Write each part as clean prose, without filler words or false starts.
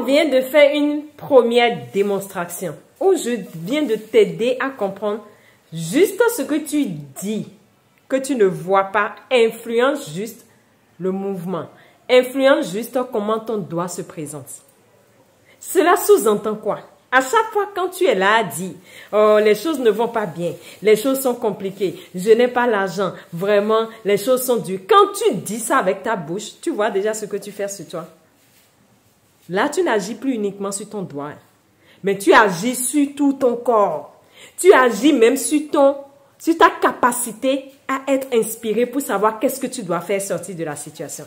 On vient de faire une première démonstration où je viens de t'aider à comprendre juste ce que tu dis, que tu ne vois pas, influence juste le mouvement, influence juste comment ton doigt se présente. Cela sous-entend quoi? À chaque fois quand tu es là à dire, oh, les choses ne vont pas bien, les choses sont compliquées, je n'ai pas l'argent, vraiment, les choses sont dures. Quand tu dis ça avec ta bouche, tu vois déjà ce que tu fais sur toi. Là, tu n'agis plus uniquement sur ton doigt, mais tu agis sur tout ton corps. Tu agis même sur ta capacité à être inspiré pour savoir qu'est-ce que tu dois faire sortir de la situation.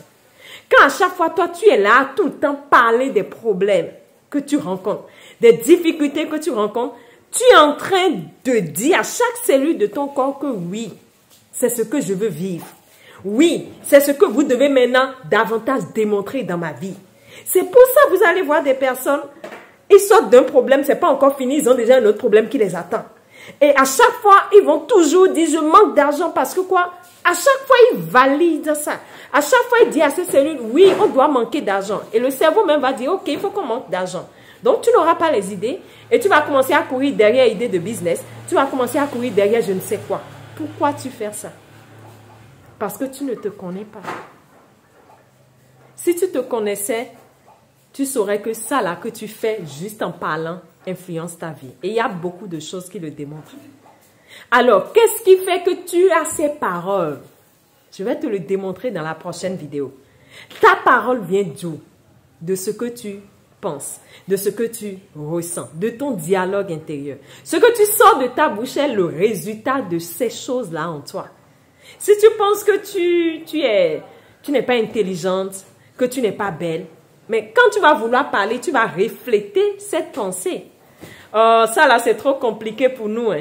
Quand à chaque fois, toi, tu es là tout le temps parler des problèmes que tu rencontres, des difficultés que tu rencontres, tu es en train de dire à chaque cellule de ton corps que oui, c'est ce que je veux vivre. Oui, c'est ce que vous devez maintenant davantage démontrer dans ma vie. C'est pour ça que vous allez voir des personnes, ils sortent d'un problème, c'est pas encore fini, ils ont déjà un autre problème qui les attend. Et à chaque fois, ils vont toujours dire, je manque d'argent parce que quoi? À chaque fois, ils valident ça. À chaque fois, ils disent à ces cellules, oui, on doit manquer d'argent. Et le cerveau même va dire, ok, il faut qu'on manque d'argent. Donc, tu n'auras pas les idées et tu vas commencer à courir derrière l'idée de business. Tu vas commencer à courir derrière je ne sais quoi. Pourquoi tu fais ça? Parce que tu ne te connais pas. Si tu te connaissais, tu saurais que ça là que tu fais juste en parlant influence ta vie. Et il y a beaucoup de choses qui le démontrent. Alors, qu'est-ce qui fait que tu as ces paroles? Je vais te le démontrer dans la prochaine vidéo. Ta parole vient d'où? De ce que tu penses, de ce que tu ressens, de ton dialogue intérieur. Ce que tu sors de ta bouche est le résultat de ces choses-là en toi. Si tu penses que tu n'es pas intelligente, que tu n'es pas belle, mais quand tu vas vouloir parler, tu vas refléter cette pensée. Ça là, c'est trop compliqué pour nous.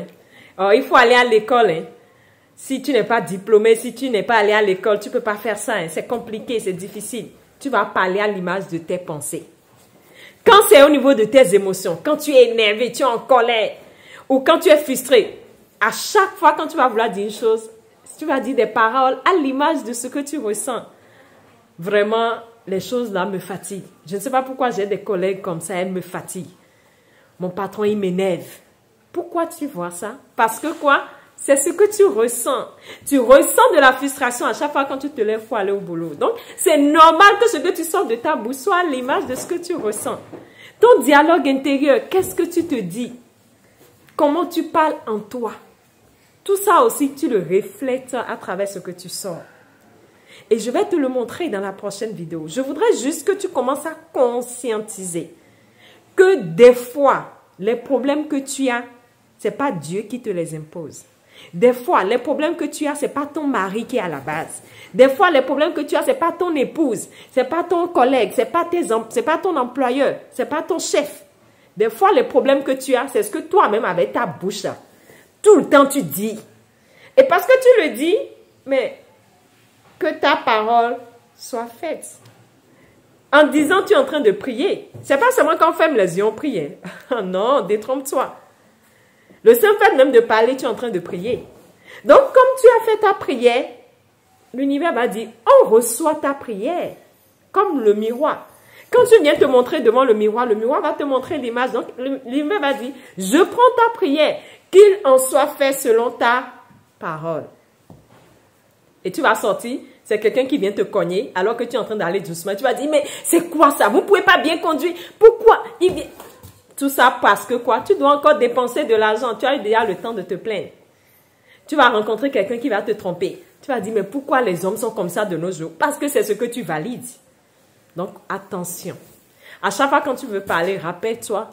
Il faut aller à l'école. Si tu n'es pas diplômé, si tu n'es pas allé à l'école, tu ne peux pas faire ça. C'est compliqué, c'est difficile. Tu vas parler à l'image de tes pensées. Quand c'est au niveau de tes émotions, quand tu es énervé, tu es en colère, ou quand tu es frustré, à chaque fois quand tu vas vouloir dire une chose, tu vas dire des paroles à l'image de ce que tu ressens. Vraiment, les choses là me fatiguent. Je ne sais pas pourquoi j'ai des collègues comme ça, elles me fatiguent. Mon patron, il m'énerve. Pourquoi tu vois ça? Parce que quoi? C'est ce que tu ressens. Tu ressens de la frustration à chaque fois quand tu te lèves pour aller au boulot. Donc, c'est normal que ce que tu sors de ta bouche soit l'image de ce que tu ressens. Ton dialogue intérieur, qu'est-ce que tu te dis? Comment tu parles en toi? Tout ça aussi, tu le reflètes à travers ce que tu sors. Et je vais te le montrer dans la prochaine vidéo. Je voudrais juste que tu commences à conscientiser que des fois, les problèmes que tu as, ce n'est pas Dieu qui te les impose. Des fois, les problèmes que tu as, ce n'est pas ton mari qui est à la base. Des fois, les problèmes que tu as, ce n'est pas ton épouse, ce n'est pas ton collègue, ce n'est pas ton employeur, ce n'est pas ton chef. Des fois, les problèmes que tu as, c'est ce que toi-même avec ta bouche, là, tout le temps tu dis. Et parce que tu le dis, mais que ta parole soit faite. En disant tu es en train de prier. C'est pas seulement quand on ferme les yeux, on prie. Non, détrompe-toi. Le simple fait même de parler, tu es en train de prier. Donc, comme tu as fait ta prière, l'univers va dire, on reçoit ta prière. Comme le miroir. Quand tu viens te montrer devant le miroir va te montrer l'image. Donc, l'univers va dire, je prends ta prière, qu'il en soit fait selon ta parole. Et tu vas sortir, c'est quelqu'un qui vient te cogner alors que tu es en train d'aller doucement. Tu vas dire, mais c'est quoi ça? Vous ne pouvez pas bien conduire. Pourquoi? Tout ça parce que quoi? Tu dois encore dépenser de l'argent. Tu as eu déjà le temps de te plaindre. Tu vas rencontrer quelqu'un qui va te tromper. Tu vas dire, mais pourquoi les hommes sont comme ça de nos jours? Parce que c'est ce que tu valides. Donc, attention. À chaque fois quand tu veux parler, rappelle-toi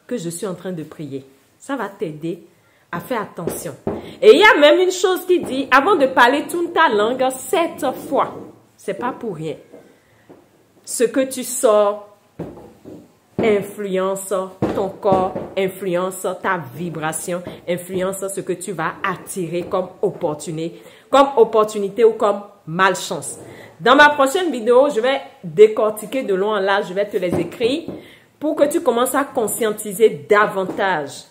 que je suis en train de prier. Ça va t'aider à faire attention. Et il y a même une chose qui dit, avant de parler toute ta langue 7 fois, c'est pas pour rien. Ce que tu sors influence ton corps, influence ta vibration, influence ce que tu vas attirer comme opportunité ou comme malchance. Dans ma prochaine vidéo, je vais décortiquer de long en large, je vais te les écrire pour que tu commences à conscientiser davantage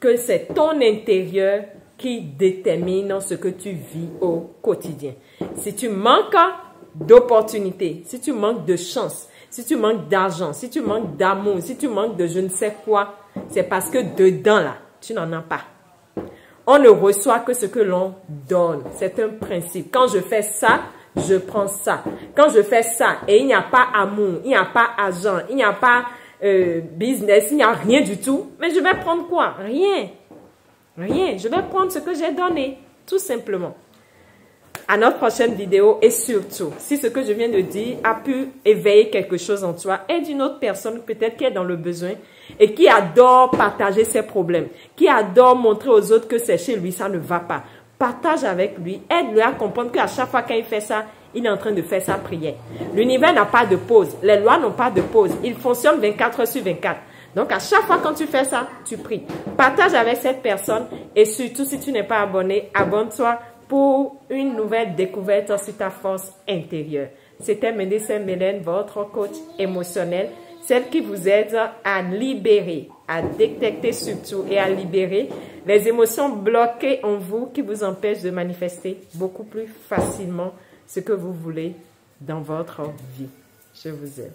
que c'est ton intérieur qui détermine ce que tu vis au quotidien. Si tu manques d'opportunités, si tu manques de chance, si tu manques d'argent, si tu manques d'amour, si tu manques de je ne sais quoi, c'est parce que dedans là, tu n'en as pas. On ne reçoit que ce que l'on donne. C'est un principe. Quand je fais ça, je prends ça. Quand je fais ça et il n'y a pas amour, il n'y a pas argent, il n'y a pas business, il n'y a rien du tout, mais je vais prendre quoi? Rien. Rien. Je vais prendre ce que j'ai donné, tout simplement. À notre prochaine vidéo et surtout, si ce que je viens de dire a pu éveiller quelque chose en toi, aide une autre personne peut-être qui est dans le besoin et qui adore partager ses problèmes, qui adore montrer aux autres que c'est chez lui, ça ne va pas. Partage avec lui, aide-le à comprendre qu'à chaque fois qu'il fait ça, il est en train de faire sa prière. L'univers n'a pas de pause, les lois n'ont pas de pause, il fonctionne 24 heures sur 24. Donc, à chaque fois quand tu fais ça, tu pries. Partage avec cette personne et surtout, si tu n'es pas abonné, abonne-toi pour une nouvelle découverte sur ta force intérieure. C'était Médecin Mélène, votre coach émotionnel, celle qui vous aide à libérer, à détecter surtout et à libérer les émotions bloquées en vous qui vous empêchent de manifester beaucoup plus facilement ce que vous voulez dans votre vie. Je vous aime.